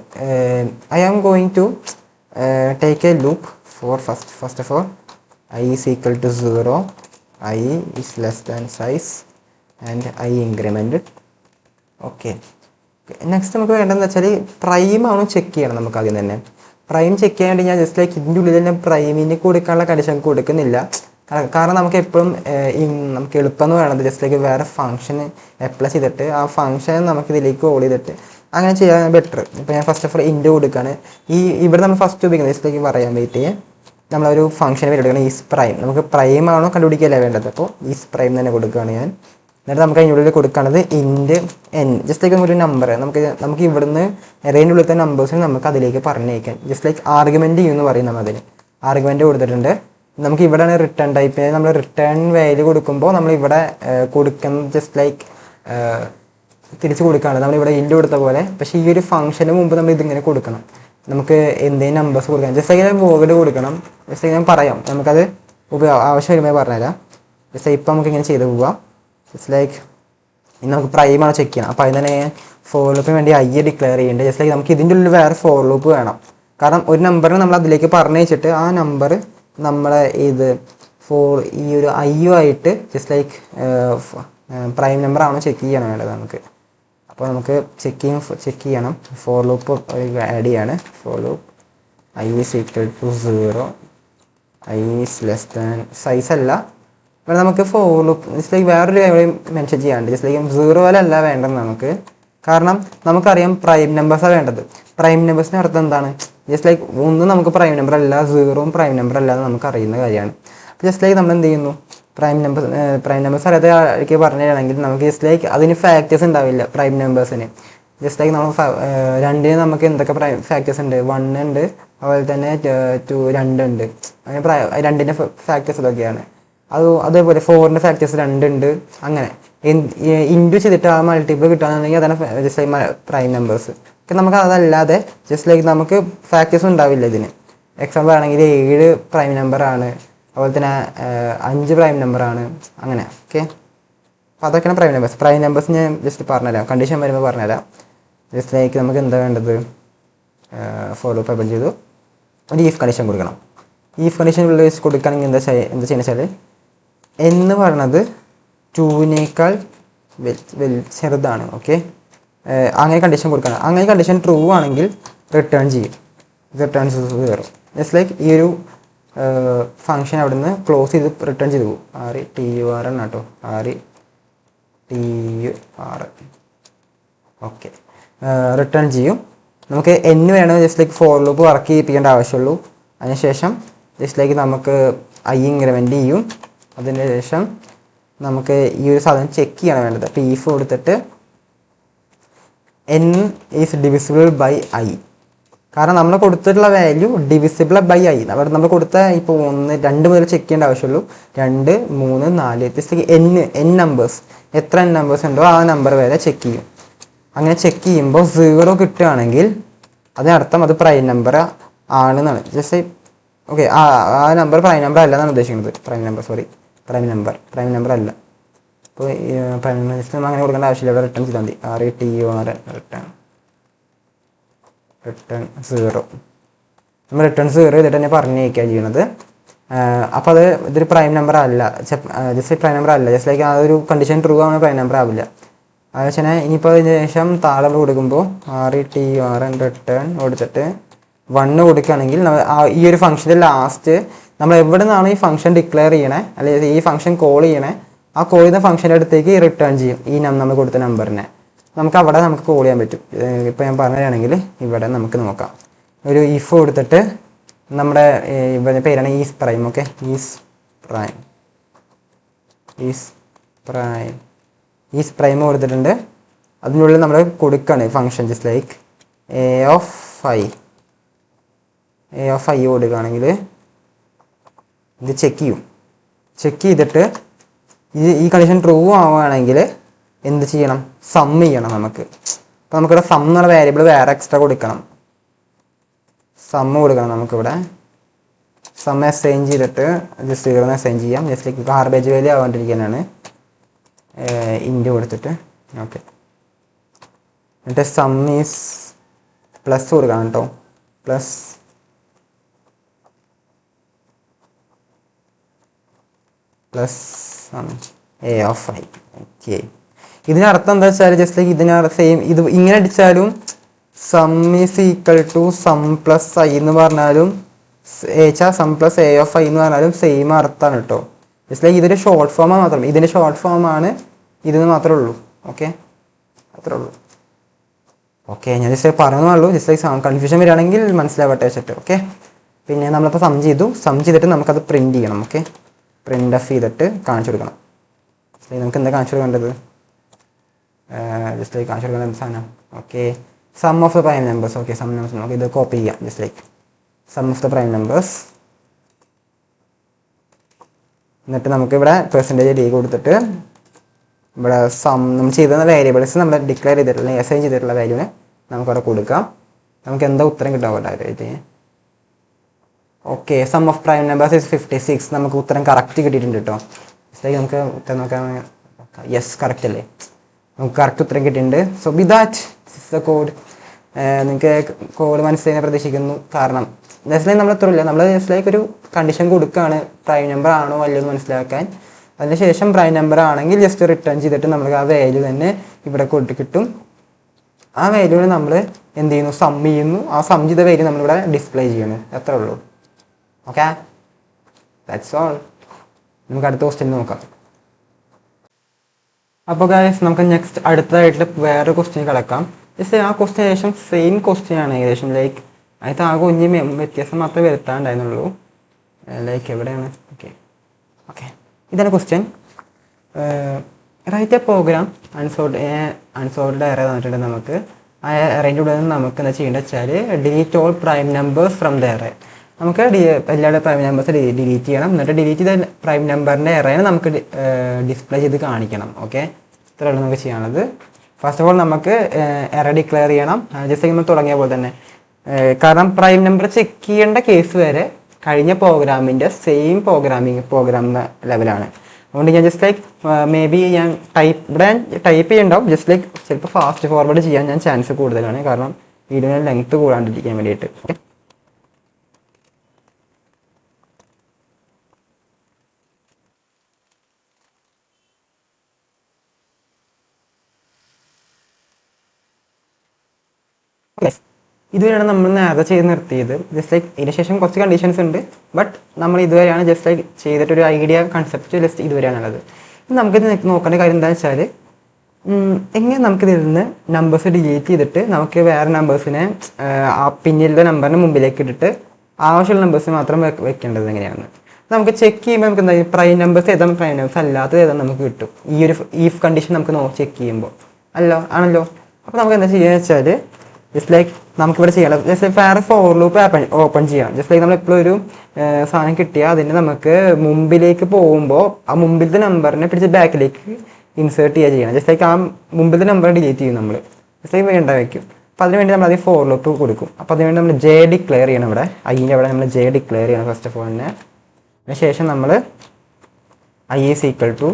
I am going to take a loop for first of all I is equal to 0, I is less than size, and I incremented. Okay, next നമുക്ക് വേണ്ടതെന്ന് വെച്ചാൽ prime ആണോ check ചെയ്യണം നമുക്ക് ആദ്യം തന്നെ. Prime check ചെയ്യാൻ വേണ്ടി ഞാൻ ജസ്റ്റ് ലൈക്ക് ഇതിൻ്റെ ഉള്ളിൽ തന്നെ പ്രൈമിന് കൊടുക്കാനുള്ള കണ്ടീഷൻ കൊടുക്കുന്നില്ല. കാരണം നമുക്ക് എപ്പോഴും നമുക്ക് എളുപ്പം എന്ന് പറയുന്നത് ജസ്റ്റ് ലൈക്ക് വേറെ ഫംഗ്ഷൻ അപ്ലൈ ചെയ്തിട്ട് ആ ഫംഗ്ഷൻ നമുക്ക് ഇതിലേക്ക് കോൾ ചെയ്തിട്ട് അങ്ങനെ ചെയ്യാൻ ബെറ്റർ. ഇപ്പോൾ ഞാൻ ഫസ്റ്റ് ഓഫ് ഓൾ ഇൻഡ് കൊടുക്കുകയാണ്. ഇവിടെ നമ്മൾ ഫസ്റ്റ് ഉപയോഗിക്കുന്നത് ജസ്റ്റ് ലൈക്ക് പറയാൻ വേണ്ടി നമ്മളൊരു ഫംഗ്ഷന് വേണ്ടി എടുക്കണം ഈസ് പ്രൈം. നമുക്ക് പ്രൈം ആണോ കണ്ടുപിടിക്കുകയല്ല വേണ്ടത്, അപ്പോൾ ഈസ് പ്രൈം തന്നെ കൊടുക്കുകയാണ് ഞാൻ. എന്നിട്ട് നമുക്ക് അതിനുള്ളിൽ കൊടുക്കുന്നത് ഇൻഡ് എൻ. ജസ്റ്റ് ലൈക്ക് ഒരു നമ്പർ നമുക്ക് ഇവിടുന്ന് എറേൻ്റെ ഉള്ളിലത്തെ നമ്പേഴ്സിന് നമുക്ക് അതിലേക്ക് പറഞ്ഞേക്കാൻ ജസ്റ്റ് ലൈക്ക് ആർഗ്യുമെൻറ്റ് ചെയ്യുമെന്ന് പറയും നമ്മൾ അതിന്. ആർഗ്യുമെൻറ്റ് കൊടുത്തിട്ടുണ്ട്. നമുക്ക് ഇവിടെയാണ് റിട്ടേൺ ടൈപ്പ്. നമ്മൾ റിട്ടേൺ വാല്യൂ കൊടുക്കുമ്പോൾ നമ്മളിവിടെ കൊടുക്കുന്നത് ജസ്റ്റ് ലൈക്ക് തിരിച്ച് കൊടുക്കുകയാണ് നമ്മളിവിടെ ഇൻഡ് കൊടുത്ത പോലെ. പക്ഷേ ഈ ഒരു ഫംഗ്ഷന് മുമ്പ് നമ്മൾ ഇതിങ്ങനെ കൊടുക്കണം. നമുക്ക് എന്തെങ്കിലും നമ്പേഴ്സ് കൊടുക്കണം. ജസ്റ്റ് ലൈക്ക് വേർഡ് കൊടുക്കണം. ജസ്റ്റ് ലൈക്ക് ഞാൻ പറയാം, നമുക്കത് ആവശ്യം വരുമ്പോൾ പറഞ്ഞുതരാം. ജസ്റ്റ് ലൈക്ക് ഇപ്പം നമുക്കിങ്ങനെ ചെയ്ത് പോവാം. ജസ്റ്റ് ലൈക്ക് ഇനി നമുക്ക് പ്രൈമാണ് ചെക്ക് ചെയ്യണം. അപ്പോൾ അതിന് തന്നെ ഫോർ ലൂപ്പിന് വേണ്ടി ഡിക്ലെയർ ചെയ്യേണ്ടത്. ജസ്റ്റ് ലൈക്ക് നമുക്ക് ഇതിൻ്റെ ഉള്ളിൽ വേറെ ഫോർ ലൂപ്പ് വേണം. കാരണം ഒരു നമ്പറിന് നമ്മൾ അതിലേക്ക് പറഞ്ഞു വെച്ചിട്ട് ആ നമ്പർ നമ്മളെ ഈ ഒരു ആയിട്ട് ജസ്റ്റ് ലൈക്ക് പ്രൈം നമ്പർ ആണോ ചെക്ക് ചെയ്യണം വേണ്ടത് നമുക്ക്. അപ്പോൾ നമുക്ക് ചെക്ക് ചെയ്യണം. ഫോർ ലൂപ്പ് ആഡ് ചെയ്യാണ്. For loop i is equal to 0, i is less than size അല്ല. ഇവിടെ നമുക്ക് ഫോർ ലൂപ്പ് ജസ്റ്റ് ലൈക്ക് വേറൊരു കാര്യം മെൻഷൻ ചെയ്യാണ്ട് ജസ്റ്റ് ലൈക്ക് 0 അല്ല വേണ്ടത് നമുക്ക്. കാരണം നമുക്കറിയാം പ്രൈം നമ്പേഴ്സാണ് വേണ്ടത്. പ്രൈം നമ്പേഴ്സിൻ്റെ അർത്ഥം എന്താണ്? ജസ്റ്റ് ലൈക്ക് ഒന്നും നമുക്ക് പ്രൈം നമ്പർ അല്ല, 0 പ്രൈം നമ്പർ അല്ല എന്ന് നമുക്ക് അറിയുന്ന കാര്യമാണ്. അപ്പോൾ ജസ്റ്റ് ലൈക്ക് നമ്മൾ എന്ത് ചെയ്യുന്നു, പ്രൈം നമ്പേഴ്സ് അറിയാതെ ആൾക്ക് പറഞ്ഞിട്ടാണെങ്കിൽ നമുക്ക് ജസ്റ്റ് ലൈക്ക് അതിന് ഫാക്ടേഴ്സ് ഉണ്ടാവില്ല പ്രൈം നമ്പേഴ്സിന്. ജസ്റ്റ് ലൈക്ക് നമ്മൾ രണ്ടിന് നമുക്ക് എന്തൊക്കെ ഫാക്ടേഴ്സ് ഉണ്ട്? 1 ഉണ്ട്, അതുപോലെ തന്നെ 2 2 ഉണ്ട്. അങ്ങനെ രണ്ടിൻ്റെ ഫാക്ടേഴ്സ് ഇതൊക്കെയാണ്. അതേപോലെ 4ൻ്റെ ഫാക്ടേഴ്സ് 2 ഉണ്ട്. അങ്ങനെ ഇൻറ്റു ചെയ്തിട്ട് ആ മൾട്ടിപ്പിൾ കിട്ടുകയാണെന്നുണ്ടെങ്കിൽ അതാണ് ജസ്റ്റ് ലൈക്ക് പ്രൈം നമ്പേഴ്സ്. നമുക്ക് അതല്ലാതെ ജസ്റ്റ് ലൈക്ക് നമുക്ക് ഫാക്ടേഴ്സ് ഉണ്ടാവില്ല ഇതിന്. എക്സാമ്പിൾ ആണെങ്കിൽ 7 പ്രൈം നമ്പറാണ്, അതുപോലെ തന്നെ 5 പ്രൈം നമ്പറാണ്, അങ്ങനെ. ഓക്കെ, അപ്പോൾ അതൊക്കെയാണ് പ്രൈം നമ്പേഴ്സ്. പ്രൈം നമ്പേഴ്സ് ഞാൻ ജസ്റ്റ് പറഞ്ഞുതരാം, കണ്ടീഷൻ വരുമ്പോൾ പറഞ്ഞുതരാം. ജസ്റ്റ് ലൈക്ക് നമുക്ക് എന്താ വേണ്ടത്? ഫോർ ലൂപ്പ് അപ്ലൈ ചെയ്തു, ഒരു ഈഫ് കണ്ടീഷൻ കൊടുക്കണം. ഈഫ് കണ്ടീഷൻ കൊടുക്കുകയാണെങ്കിൽ എന്താ ചെയ്യുന്നത് വെച്ചാൽ എന്ന് പറയുന്നത് 2നേക്കാൾ ചെറുതാണ്. ഓക്കെ, അങ്ങനെ കണ്ടീഷൻ കൊടുക്കണം. അങ്ങനെ കണ്ടീഷൻ ട്രൂ ആണെങ്കിൽ റിട്ടേൺ ചെയ്യും, റിട്ടേൺസ് 0. ജസ്റ്റ് ലൈക്ക് ഈ ഒരു ഫംഗ്ഷൻ അവിടെ നിന്ന് ക്ലോസ് ചെയ്ത് റിട്ടേൺ ചെയ്ത് പോകും. RETUR ആണ് കേട്ടോ, RETUR. ഓക്കെ, റിട്ടേൺ ചെയ്യും. നമുക്ക് വേണം just like for loop work ചെയ്യിപ്പിക്കേണ്ട ആവശ്യമുള്ളൂ. അതിനുശേഷം ജസ്റ്റ് ലൈക്ക് നമുക്ക് ഇൻക്രിമെൻറ്റ് ചെയ്യും. അതിന് ശേഷം നമുക്ക് ഈ ഒരു സാധനം ചെക്ക് ചെയ്യണം വേണ്ടത്. അപ്പോൾ ഈഫ് കൊടുത്തിട്ട് n is divisible by i. കാരണം നമ്മൾ കൊടുത്തിട്ടുള്ള വാല്യൂ ഡിവിസിബിൾ ബൈ i. അവിടെ നമ്മൾ കൊടുത്ത ഇപ്പോൾ 1 2 മുതൽ ചെക്ക് ചെയ്യേണ്ട ആവശ്യമുള്ളൂ. 2 3 4 ജസ്റ്റ് n നമ്പേഴ്സ്, എത്ര n നമ്പേഴ്സ് ഉണ്ടോ ആ നമ്പർ വരെ ചെക്ക് ചെയ്യും. അങ്ങനെ ചെക്ക് ചെയ്യുമ്പോൾ 0 കിട്ടുകയാണെങ്കിൽ അതിനർത്ഥം അത് പ്രൈം നമ്പർ ആണെന്നാണ്. ജസ്റ്റ് ഓക്കെ, ആ നമ്പർ പ്രൈം നമ്പർ അല്ല എന്നാണ് ഉദ്ദേശിക്കുന്നത്. പ്രൈം നമ്പർ അല്ല. അപ്പോൾ പ്രൈം നമ്പർ ജസ്റ്റ് നമ്മൾ അങ്ങനെ കൊടുക്കേണ്ട ആവശ്യമില്ല. ഇവിടെ റിട്ടേൺ ചെയ്താൽ മതി. RETUR return 0. നമ്മൾ റിട്ടേൺ 0 ചെയ്തിട്ട് തന്നെ പറഞ്ഞേക്കുക ചെയ്യണത്. അപ്പോൾ ഇതൊരു പ്രൈം നമ്പർ അല്ല, ജസ്റ്റ് പ്രൈം നമ്പർ അല്ല. ജസ്റ്റ് ലൈക്ക് ആ ഒരു കണ്ടീഷൻ ട്രൂ ആണ്, പ്രൈം നമ്പർ ആവില്ല. അത് വെച്ചാൽ ഇനിയിപ്പോൾ അതിന് ശേഷം താഴെ കൊടുക്കുമ്പോൾ RETUR റിട്ടേൺ കൊടുത്തിട്ട് 1 കൊടുക്കുകയാണെങ്കിൽ ഈ ഒരു ഫംഗ്ഷൻ്റെ ലാസ്റ്റ് നമ്മൾ എവിടെ നിന്നാണ് ഈ ഫംഗ്ഷൻ ഡിക്ലെയർ ചെയ്യണേ, അല്ലെങ്കിൽ ഈ ഫംഗ്ഷൻ കോൾ ചെയ്യണേ, ആ കോൾ ചെയ്യുന്ന ഫംഗ്ഷൻ്റെ അടുത്തേക്ക് റിട്ടേൺ ചെയ്യും ഈ നമ്മൾ കൊടുത്ത നമ്പറിനെ. നമുക്ക് കോൾ ചെയ്യാൻ പറ്റും. ഇപ്പോൾ ഞാൻ പറയുകയാണെങ്കിൽ ഇവിടെ നമുക്ക് നോക്കാം. ഒരു ഇഫ് കൊടുത്തിട്ട് നമ്മുടെ ഇവിടെ പേരാണ് is prime. Okay, is prime കൊടുത്തിട്ടുണ്ട്. അതിനുള്ളിൽ നമ്മൾ കൊടുക്കുകയാണ് function just like a of i കൊടുക്കുകയാണെങ്കിൽ ഇത് ചെക്ക് ചെയ്തിട്ട് ഈ കണ്ടീഷൻ ട്രൂ ആവുകയാണെങ്കിൽ എന്ത് ചെയ്യണം? സം ചെയ്യണം നമുക്ക്. അപ്പോൾ നമുക്കിവിടെ സം എന്നുള്ള വേരിയബിൾ വേറെ എക്സ്ട്രാ കൊടുക്കണം. നമുക്കിവിടെ സം അസൈൻ ചെയ്തിട്ട് ജസ്റ്റ് 0 അസൈൻ ചെയ്യാം. ജസ്റ്റ് ലൈക്ക് ഗാർബേജ് വാല്യൂ ആവാണ്ടിരിക്കാനാണ് ഇൻറ്റ് കൊടുത്തിട്ട്. ഓക്കെ, എന്നിട്ട് സം ഈസ് പ്ലസ് കൊടുക്കണം കേട്ടോ, plus a of i. Okay, ഇതിനർത്ഥം എന്താ വെച്ചാൽ ജസ്റ്റ് ലൈക്ക് സെയിം ഇത് ഇങ്ങനെ അടിച്ചാലും sum is equal to sum plus i എന്ന് പറഞ്ഞാലും sum plus a of i എന്ന് പറഞ്ഞാലും സെയിം അർത്ഥമാണ് കേട്ടോ. ജസ്റ്റ് ലൈക്ക് ഇതൊരു ഷോർട്ട് ഫോം മാത്രം, ഇതിൻ്റെ ഷോർട്ട് ഫോമാണ് ഇതെന്ന് മാത്രമേ ഉള്ളൂ. ഓക്കെ, അത്രേ ഉള്ളൂ. ഓക്കെ, ഞാൻ ജസ്റ്റ് പറയുന്നുള്ളൂ, ജസ്റ്റ് ലൈക്ക് കൺഫ്യൂഷൻ വരികയാണെങ്കിൽ മനസ്സിലാവട്ടെ വെച്ചിട്ട്. ഓക്കെ, പിന്നെ നമ്മളിപ്പോൾ സം ചെയ്തിട്ട് നമുക്കത് പ്രിൻറ്റ് ചെയ്യണം. ഓക്കെ, പ്രിൻ്റ് എഫ് ചെയ്തിട്ട് കാണിച്ചു കൊടുക്കണം. നമുക്ക് എന്താ കാണിച്ചു കൊടുക്കേണ്ടത്? ജസ്റ്റ് ലൈക്ക് കാണിച്ചു കൊടുക്കേണ്ട എന്ത് സാധനം? Okay, sum of the prime numbers. Okay, sum numbers നമുക്ക് ഇത് കോപ്പി ചെയ്യാം. Just like sum of the prime numbers. എന്നിട്ട് നമുക്കിവിടെ പെർസെൻറ്റേജ് ഡി കൊടുത്തിട്ട് ഇവിടെ നമ്മൾ ചെയ്തിരുന്ന വേരിയബിൾസ് നമ്മൾ ഡിക്ലെയർ ചെയ്തിട്ടുള്ള അസൈൻ ചെയ്തിട്ടുള്ള വാല്യൂവിനെ നമുക്കവിടെ കൊടുക്കാം. നമുക്ക് എന്താ ഉത്തരം കിട്ടാൻ പറ്റാതെ. Okay, sum of prime numbers is 56. നമുക്ക് ഉത്തരം കറക്റ്റ് കിട്ടിയിട്ടുണ്ട് കേട്ടോ. ശരി, നമുക്ക് ഉത്തരം നോക്കാൻ. യെസ്, കറക്റ്റ് അല്ലേ? നമുക്ക് കറക്റ്റ് ഉത്തരം കിട്ടിയിട്ടുണ്ട്. So B that is the code. നിങ്ങൾക്ക് കോഡ് മനസ്സിലായി പ്രതീക്ഷിക്കുന്നു. കാരണം ജസ്റ്റ് ലൈക്ക് നമ്മൾ എത്രയില്ല, നമ്മൾ ജസ്റ്റ് ലൈക്ക് ഒരു കണ്ടീഷൻ കൊടുക്കുകയാണ് പ്രൈം നമ്പർ ആണോ അല്ലയോ എന്ന് മനസ്സിലാക്കാൻ. അതിനുശേഷം പ്രൈം നമ്പർ ആണെങ്കിൽ ജസ്റ്റ് റിട്ടേൺ ചെയ്തിട്ട് നമുക്ക് ആ വാല്യൂ തന്നെ ഇവിടെ കൊടുത്ത് കിട്ടും. ആ വാല്യൂവിനെ നമ്മൾ എന്ത് ചെയ്യുന്നു? സം ചെയ്യുന്നു. ആ സം ചെയ്ത വാല്യൂ നമ്മളിവിടെ ഡിസ്പ്ലേ ചെയ്യുന്നു. അത്രേ ഉള്ളൂ. Okay, that's all. നമുക്ക് അടുത്ത ക്വസ്റ്റ്യൻ നോക്കാം. അപ്പോൾ ഗൈസ്, നമുക്ക് നെക്സ്റ്റ് അടുത്തതായിട്ട് വേറെ ക്വസ്റ്റ്യൻ കിടക്കാം. ജസ്റ്റ് ആ ക്വസ്റ്റ്യൻ ഏകദേശം സെയിം ക്വസ്റ്റ്യൻ ആണ്. ഏകദേശം ലൈക്ക് അതിന് ആകെ കുഞ്ഞ് വ്യത്യാസം മാത്രമേ വരുത്താനുണ്ടായിരുന്നുള്ളൂ. ലൈക്ക് എവിടെയാണ്? ഓക്കെ ഓക്കെ ഇതാണ് question. Write a program unsolved error തന്നിട്ടുണ്ട് നമുക്ക്. ആ എറേൻ്റെ ഉള്ളിൽ നിന്ന് നമുക്ക് എന്താ ചെയ്യേണ്ടത് വെച്ചാൽ delete all prime numbers from the array. നമുക്ക് എല്ലാവരുടെ പ്രൈം നമ്പേഴ്സ് ഡിലീറ്റ് ചെയ്യണം. എന്നിട്ട് ഡിലീറ്റ് ചെയ്ത പ്രൈം നമ്പറിൻ്റെ എറേനെ നമുക്ക് ഡിസ്പ്ലേ ചെയ്ത് കാണിക്കണം. ഓക്കെ, ഇത്രയാണ് നമുക്ക് ചെയ്യാനുള്ളത്. ഫസ്റ്റ് ഓഫ് ഓൾ നമുക്ക് എറർ ഡിക്ലെയർ ചെയ്യണം. ജസ്റ്റ് നമ്മൾ തുടങ്ങിയ പോലെ തന്നെ. കാരണം പ്രൈം നമ്പർ ചെക്ക് ചെയ്യേണ്ട കേസ് വരെ കഴിഞ്ഞ പ്രോഗ്രാമിൻ്റെ സെയിം പ്രോഗ്രാം ലെവലാണ്. അതുകൊണ്ട് ഞാൻ ജസ്റ്റ് ലൈക്ക് മേ ബി ഞാൻ ഇവിടെ ടൈപ്പ് ചെയ്യണ്ടാവും. ജസ്റ്റ് ലൈക്ക് ചിലപ്പോൾ ഫാസ്റ്റ് ഫോർവേഡ് ചെയ്യാൻ ഞാൻ ചാൻസ് കൂടുതലാണ്. കാരണം വീഡിയോയുടെ ലെങ്ത്ത് കൂടാണ്ടിരിക്കാൻ വേണ്ടിയിട്ട്. ഓക്കെ, ഇതുവരെയാണ് നമ്മൾ നേരത്തെ ചെയ്ത് നിർത്തിയത്. ജസ്റ്റ് ലൈക്ക് ഇതിന് ശേഷം കുറച്ച് കണ്ടീഷൻസ് ഉണ്ട്. ബട്ട് നമ്മൾ ഇതുവരെയാണ് ജസ്റ്റ് ലൈക്ക് ചെയ്തിട്ടൊരു ഐഡിയ കൺസെപ്റ്റ് ജസ്റ്റ് ഇതുവരെയാണുള്ളത്. നമുക്ക് നോക്കേണ്ട കാര്യം എന്താണെന്ന് വെച്ചാൽ എങ്ങനെ നമുക്കിതിൽ നിന്ന് നമ്പേഴ്സ് ഡിലീറ്റ് ചെയ്തിട്ട് നമുക്ക് വേറെ നമ്പേഴ്സിനെ ആ പിന്നിലുള്ള നമ്പറിന് മുമ്പിലേക്ക് ഇട്ടിട്ട് ആവശ്യമുള്ള നമ്പേഴ്സ് മാത്രം വെക്കേണ്ടത് എങ്ങനെയാണെന്ന് നമുക്ക് ചെക്ക് ചെയ്യുമ്പോൾ നമുക്ക് എന്താ പ്രൈം നമ്പേഴ്സ് ഏതാണ് പ്രൈം നമ്പേഴ്സ് അല്ലാത്തത് ഏതാണ് നമുക്ക് കിട്ടും. ഈ ഒരു ഈഫ് കണ്ടീഷൻ നമുക്ക് ചെക്ക് ചെയ്യുമ്പോൾ ആണല്ലോ. അപ്പോൾ നമുക്ക് എന്താ ചെയ്യുക വെച്ചാൽ ജസ്റ്റ് ലൈക്ക് നമുക്കിവിടെ ചെയ്യണം. ജസ്റ്റ് ലൈക്ക് വേറെ ഫോർ ലൂപ്പ് ഓപ്പൺ ചെയ്യാം. ജസ്റ്റ് ലൈക്ക് നമ്മളെപ്പോഴും ഒരു സാധനം കിട്ടിയാൽ അതിന് നമുക്ക് മുമ്പിലേക്ക് പോകുമ്പോൾ ആ മുമ്പിലത്തെ നമ്പറിനെ പിടിച്ച് ബാക്കിലേക്ക് ഇൻസേർട്ട് ചെയ്യണം. ജസ്റ്റ് ലൈക്ക് ആ മുമ്പിലത്തെ നമ്പർ ഡിലീറ്റ് ചെയ്യും നമ്മൾ. ജസ്റ്റ് ലൈക്ക് വേണ്ട വയ്ക്കും. അപ്പോൾ അതിനുവേണ്ടി നമ്മൾ ആദ്യം ഫോർ ലൂപ്പ് കൊടുക്കും. അപ്പോൾ അതിനുവേണ്ടി നമ്മൾ ജെ ഡിക്ലെയർ ചെയ്യണം. ഇവിടെ ഐൻ്റെ അവിടെ നമ്മൾ ജെ ഡിക്ലെയർ ചെയ്യണം ഫസ്റ്റ് ഓഫ് ഓൾ തന്നെ. അതിനുശേഷം നമ്മൾ i is equal to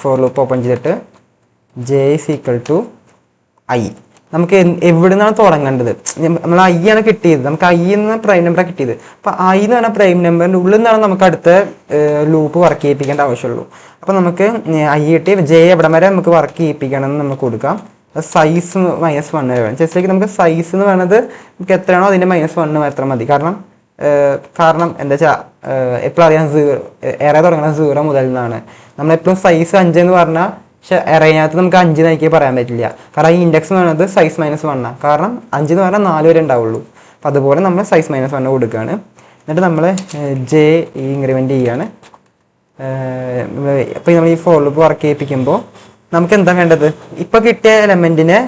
for loop open ചെയ്തിട്ട് j is equal to i. നമുക്ക് എവിടെ നിന്നാണ് തുടങ്ങേണ്ടത്? നമ്മൾ ഐ ആണ് കിട്ടിയത്. നമുക്ക് ഐ എന്ന പ്രൈം നമ്പറാണ് കിട്ടിയത്. അപ്പോൾ ഐ എന്ന് പറഞ്ഞാൽ പ്രൈം നമ്പറിൻ്റെ ഉള്ളിൽ നിന്നാണ് നമുക്ക് അടുത്ത ലൂപ്പ് വർക്ക് ചെയ്യിപ്പിക്കേണ്ട ആവശ്യമുള്ളൂ. അപ്പോൾ നമുക്ക് ഐ കിട്ടി ജെ എവിടെ വരെ നമുക്ക് വർക്ക് ചെയ്യിപ്പിക്കണം എന്ന് നമുക്ക് കൊടുക്കാം. സൈസ് -1 വരെ വേണം. ജസ്റ്റ് ലൈക്ക് നമുക്ക് സൈസ് എന്ന് പറയുന്നത് നമുക്ക് എത്രയാണോ അതിൻ്റെ -1 മാത്രം മതി. കാരണം എന്താ വെച്ചാൽ എപ്പോഴും അറിയാം എറേ തുടങ്ങുന്നത് 0 മുതൽ നിന്നാണ്. നമ്മളെപ്പോഴും സൈസ് 5 എന്ന് പറഞ്ഞാൽ പക്ഷെ എറേനകത്ത് നമുക്ക് 5 നോക്കി പറയാൻ പറ്റില്ല. കാരണം ഈ ഇൻഡെക്സ് എന്ന് പറയുന്നത് സൈസ് -1. കാരണം 5 എന്ന് പറഞ്ഞാൽ 4 വരെ ഉണ്ടാവുള്ളൂ. അപ്പോൾ അതുപോലെ നമ്മൾ സൈസ് -1 കൊടുക്കുകയാണ്. എന്നിട്ട് നമ്മൾ ജെ ഇൻക്രിമെൻറ്റ് ചെയ്യുകയാണ്. അപ്പോൾ നമ്മൾ ഈ ഫോർ ലൂപ്പ് വർക്ക് ചെയ്യിപ്പിക്കുമ്പോൾ നമുക്ക് എന്താ വേണ്ടത്? ഇപ്പോൾ കിട്ടിയ എലമെൻറ്റിനെ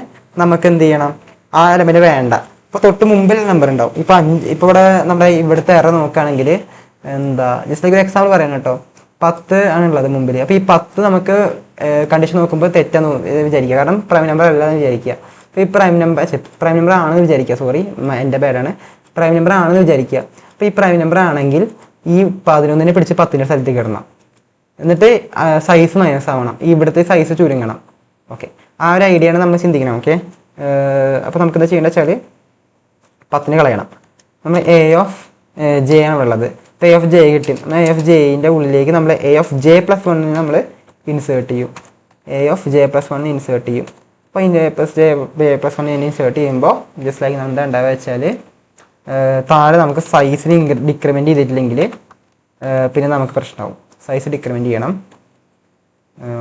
നമുക്ക് എന്ത് ചെയ്യണം? ആ എലമെൻറ്റ് വേണ്ട. ഇപ്പോൾ തൊട്ട് മുമ്പിൽ നമ്പർ ഉണ്ടാവും. ഇപ്പോൾ ഇവിടെ നമ്മുടെ ഇവിടുത്തെ എറർ നോക്കുകയാണെങ്കിൽ എന്താ ജസ്റ്റ് ലൈക്ക് ഒരു എക്സാമ്പിൾ പറയാൻ കേട്ടോ, 10 ആണുള്ളത് മുമ്പിൽ. അപ്പോൾ ഈ 10 നമുക്ക് കണ്ടീഷൻ നോക്കുമ്പോൾ തെറ്റാന്ന് വിചാരിക്കുക. കാരണം പ്രൈം നമ്പർ അല്ലാന്ന് വിചാരിക്കുക. അപ്പോൾ ഈ പ്രൈം നമ്പർ ആണെന്ന് വിചാരിക്കുക. സോറി, എൻ്റെ പേരാണ്. പ്രൈം നമ്പർ ആണെന്ന് വിചാരിക്കുക. അപ്പോൾ ഈ പ്രൈം നമ്പർ ആണെങ്കിൽ ഈ 11നെ പിടിച്ച് 10ൻ്റെ സ്ഥലത്തേക്ക് ഇടണം. എന്നിട്ട് സൈസ് മൈനസ് ആവണം. ഈ ഇവിടുത്തെ സൈസ് ചുരുങ്ങണം. ഓക്കെ, ആ ഒരു ഐഡിയ ആണ് നമ്മൾ ചിന്തിക്കണം. ഓക്കെ, അപ്പോൾ നമുക്കെന്താ ചെയ്യേണ്ടത് വെച്ചാൽ 10നെ കളയണം. നമ്മൾ എ ഓഫ് ജെ ആണ് ഉള്ളത്. അപ്പോൾ എ ഓഫ് ജെ കിട്ടും. എ ഓഫ് ജെയിൻ്റെ ഉള്ളിലേക്ക് നമ്മൾ എ ഓഫ് ജെ +1 നമ്മൾ ഇൻസേർട്ട് ചെയ്യും. A of J plus one insert ചെയ്യും. അപ്പോൾ ഈ ജെ പ്ലസ് വൺ ഇൻസേർട്ട് ചെയ്യുമ്പോൾ ജസ്റ്റ് ലൈക്ക് എന്താ ഉണ്ടാവുക വെച്ചാൽ താഴെ നമുക്ക് സൈസിന് ഡിക്രിമെൻറ്റ് ചെയ്തിട്ടില്ലെങ്കിൽ പിന്നെ നമുക്ക് പ്രശ്നമാവും. സൈസ് ഡിക്രിമെൻറ്റ് ചെയ്യണം.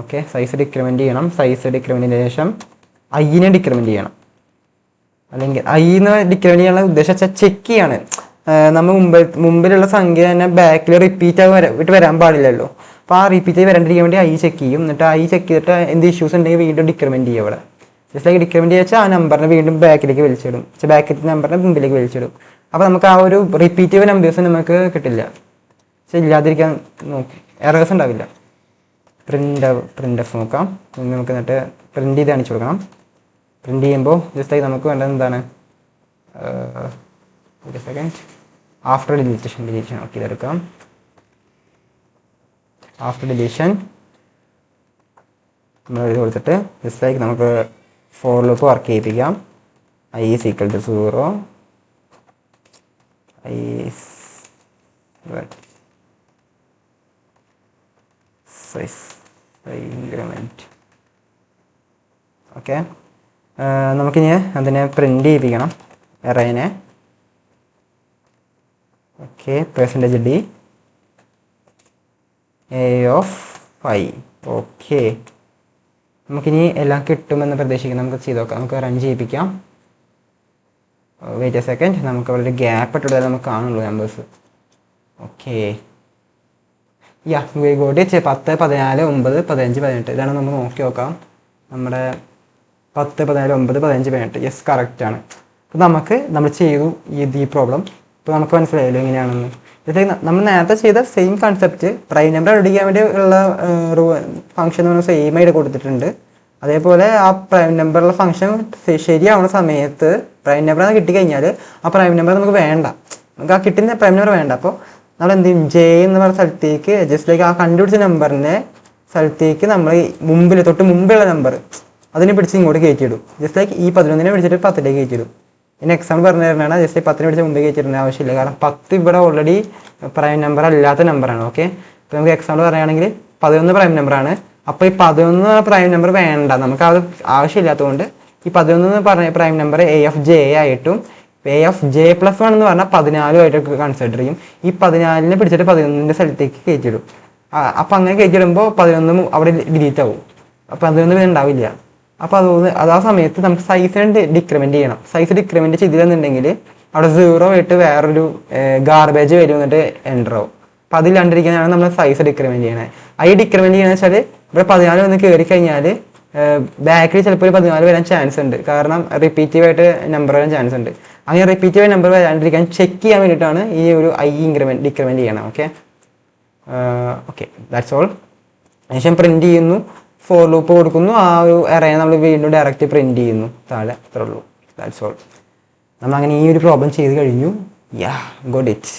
ഓക്കെ, സൈസ് ഡിക്രിമെൻറ്റ് ചെയ്യണം. സൈസ് ഡിക്രിമെൻറ്റിന് ശേഷം ഐനെ ഡിക്രിമെൻറ്റ് ചെയ്യണം. അല്ലെങ്കിൽ ഐന്ന് ഡിക്രിമെൻറ്റ് ചെയ്യാനുള്ള ഉദ്ദേശം വെച്ചാൽ ചെക്ക് ചെയ്യാണ്. നമ്മൾ മുമ്പിലുള്ള സംഖ്യ തന്നെ ബാക്കിൽ റിപ്പീറ്റ് ആയിട്ട് വരാൻ പാടില്ലല്ലോ. അപ്പോൾ ആ റിപ്പീറ്റ് ആയി വരാണ്ടിരിക്കാൻ വേണ്ടി ഐ ചെക്ക് ചെയ്യും. എന്നിട്ട് ഐ ചെക്ക് ചെയ്തിട്ട് എന്ത് ഇഷ്യൂസ് ഉണ്ടെങ്കിൽ വീണ്ടും ഡിക്രിമെൻറ്റ് ചെയ്യും. അവിടെ ജസ്റ്റ് ലൈക്ക് ഡിക്രിമെൻറ്റ് വെച്ചാൽ ആ നമ്പറിനെ വീണ്ടും ബാക്കിലേക്ക് വലിച്ചിടും. ബാക്കിലത്തെ നമ്പറിനെ മുമ്പിലേക്ക് വലിച്ചിടും. അപ്പോൾ നമുക്ക് ആ ഒരു റിപ്പീറ്റീവ് നമ്പേഴ്സ് നമുക്ക് കിട്ടില്ല. പക്ഷെ ഇല്ലാതിരിക്കാൻ നോക്കി എറേഴ്സ് ഉണ്ടാവില്ല. പ്രിൻ്റ് എഫ് നോക്കാം. നമുക്ക് എന്നിട്ട് പ്രിൻ്റ് ചെയ്ത് കാണിച്ചു കൊടുക്കണം. പ്രിൻ്റ് ചെയ്യുമ്പോൾ ജസ്റ്റ് ലൈക്ക് നമുക്ക് വേണ്ടത് എന്താണ്, ഒരു സെക്കൻഡ്, ആഫ്റ്റർ ഡിലീഷൻ ഓക്കെ ഇതെടുക്കാം. ആഫ്റ്റർ ഡിലീഷൻ നമ്മൾ ഇത് കൊടുത്തിട്ട് ജസ്റ്റ് ലൈക്ക് നമുക്ക് ഫോർ ലൂപ്പ് വർക്ക് ചെയ്യിപ്പിക്കാം. I is equal to 0, i size increment. Okay, നമുക്കിനി അതിനെ പ്രിൻ്റ് ചെയ്യിപ്പിക്കണം എറേനെ. Okay, %d a of 5. Okay, നമുക്കിനി എല്ലാം കിട്ടുമെന്ന് പ്രതീക്ഷിക്കാം. നമുക്ക് ചെയ്ത് നോക്കാം. നമുക്ക് റൺ ചെയ്യിപ്പിക്കാം. വെയിറ്റ് എ സെക്കൻഡ്, നമുക്ക് അവിടെ ഒരു ഗ്യാപ്പ് ഇട്ടിട്ട് നമുക്ക് കാണുള്ളൂ numbers. Okay, yeah we got it. 10, 14, 9, 15, 18 ഇതാണ് നമ്മൾ നോക്കി നോക്കാം. നമ്മുടെ 10, 14, 9, 15, 18 യെസ് കറക്റ്റാണ്. അപ്പോൾ നമ്മൾ ചെയ്തു ഈ പ്രോബ്ലം. ഇപ്പോൾ നമുക്ക് മനസ്സിലായല്ലോ എങ്ങനെയാണെന്ന്. നമ്മൾ നേരത്തെ ചെയ്ത സെയിം കൺസെപ്റ്റ് പ്രൈം നമ്പർ കണ്ടുപിടിക്കാൻ വേണ്ടി ഉള്ള ഫംഗ്ഷൻ നമ്മൾ സെയിം ആയിട്ട് കൊടുത്തിട്ടുണ്ട്. അതേപോലെ ആ പ്രൈം നമ്പറുള്ള ഫംഗ്ഷൻ ശരിയാവുന്ന സമയത്ത് പ്രൈം നമ്പർ കിട്ടിക്കഴിഞ്ഞാൽ ആ പ്രൈം നമ്പർ നമുക്ക് വേണ്ട, നമുക്ക് ആ കിട്ടുന്ന പ്രൈം നമ്പർ വേണ്ട. അപ്പോൾ നമ്മൾ എന്ത് ചെയ്യും, ജെ എന്ന് പറഞ്ഞ സ്ഥലത്തേക്ക് ജസ്റ്റ് ലൈക്ക് ആ കണ്ടുപിടിച്ച നമ്പറിൻ്റെ സ്ഥലത്തേക്ക് നമ്മൾ തൊട്ട് മുമ്പുള്ള നമ്പർ അതിനെ പിടിച്ച് ഇങ്ങോട്ട് കയറ്റിയിടും. ജസ്റ്റ് ലൈക്ക് ഈ 11നെ പിടിച്ചിട്ട് 10ലേക്ക് കയറ്റിയിടും. പിന്നെ എക്സാമ്പിൾ പറഞ്ഞു തരുന്നതാണ്. ജസ്റ്റ് 10നെ പിടിച്ച് മുമ്പേ കയറ്റിയിടേണ്ട ആവശ്യമില്ല. കാരണം 10 ഇവിടെ ഓൾറെഡി പ്രൈം നമ്പർ അല്ലാത്ത നമ്പറാണ്. ഓക്കെ, ഇപ്പോൾ നമുക്ക് എക്സാമ്പിൾ പറയുകയാണെങ്കിൽ 11 പ്രൈം നമ്പറാണ്. അപ്പോൾ ഈ 11 പ്രൈം നമ്പർ വേണ്ട, നമുക്ക് അത് ആവശ്യമില്ലാത്തതുകൊണ്ട് ഈ 11 എന്ന് പറഞ്ഞ prime number A of J ആയിട്ടും എ ഓഫ് ജെ പ്ലസ് 1 എന്ന് പറഞ്ഞാൽ 14 കൺസിഡർ ചെയ്യും. ഈ 14നെ പിടിച്ചിട്ട് 11ൻ്റെ സ്ഥലത്തേക്ക് കയറ്റിയിടും. അപ്പോൾ അങ്ങനെ കയറ്റിയിടുമ്പോൾ 11 അവിടെ ഡിലീറ്റ് ആവും. അപ്പോൾ 11 ഉണ്ടാവില്ല. അപ്പോൾ അത് ആ സമയത്ത് നമുക്ക് സൈസിനെ ഡിക്രിമെൻറ്റ് ചെയ്യണം. സൈസ് ഡിക്രിമെൻറ്റ് ചെയ്തില്ലെന്നുണ്ടെങ്കിൽ അവിടെ 0 ആയിട്ട് വേറൊരു ഗാർബേജ് വരും, എന്നിട്ട് എൻ്റർ ആവും. അപ്പോൾ അതില്ലാണ്ടിരിക്കാനാണ് നമ്മൾ സൈസ് ഡിക്രിമെൻറ്റ് ചെയ്യണത്. ഈ ഡിക്രിമെൻറ്റ് ചെയ്യണമെന്ന് വെച്ചാൽ ഇവിടെ 14 വന്ന് കയറി കഴിഞ്ഞാൽ ബാക്കിൽ ചിലപ്പോൾ 14 വരാൻ ചാൻസ് ഉണ്ട്. കാരണം റിപ്പീറ്റീവായിട്ട് നമ്പർ വരാൻ ചാൻസ് ഉണ്ട്. അങ്ങനെ റിപ്പീറ്റീവായി നമ്പർ വരാണ്ടിരിക്കാൻ ചെക്ക് ചെയ്യാൻ വേണ്ടിയിട്ടാണ് ഈ ഒരു ഡിക്രിമെൻറ്റ് ചെയ്യണം. Okay that's all. അതിനുശേഷം പ്രിൻറ്റ് ചെയ്യുന്നു, ഫോർ ലൂപ്പ് കൊടുക്കുന്നു, ആ ഒരു എറേനെ നമ്മൾ വീണ്ടും ഡയറക്റ്റ് പ്രിൻറ്റ് ചെയ്യുന്നു താഴെ. അത്രേ ഉള്ളൂ. That's all. നമ്മളങ്ങനെ ഈ ഒരു പ്രോബ്ലം ചെയ്ത് കഴിഞ്ഞു. യാ ഗോട്ട് ഇറ്റ്.